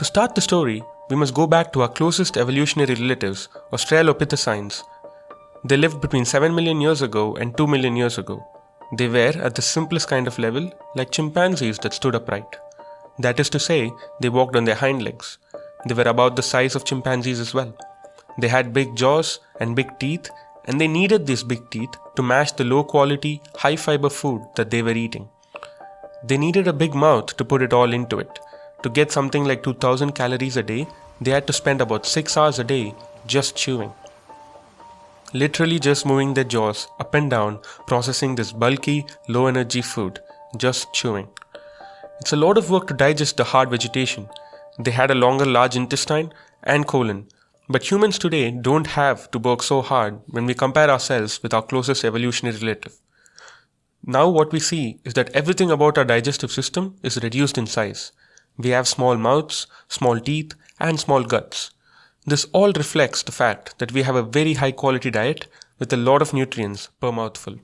To start the story, we must go back to our closest evolutionary relatives, australopithecines. They lived between 7 million years ago and 2 million years ago. They were, at the simplest kind of level, like chimpanzees that stood upright. That is to say, they walked on their hind legs. They were about the size of chimpanzees as well. They had big jaws and big teeth, and they needed these big teeth to match the low-quality, high-fiber food that they were eating. They needed a big mouth to put it all into it. To get something like 2000 calories a day, they had to spend about 6 hours a day just chewing. Literally just moving their jaws up and down, processing this bulky, low-energy food, just chewing. It's a lot of work to digest the hard vegetation. They had a longer large intestine and colon. But humans today don't have to work so hard when we compare ourselves with our closest evolutionary relative. Now what we see is that everything about our digestive system is reduced in size. We have small mouths, small teeth, and small guts. This all reflects the fact that we have a very high quality diet with a lot of nutrients per mouthful.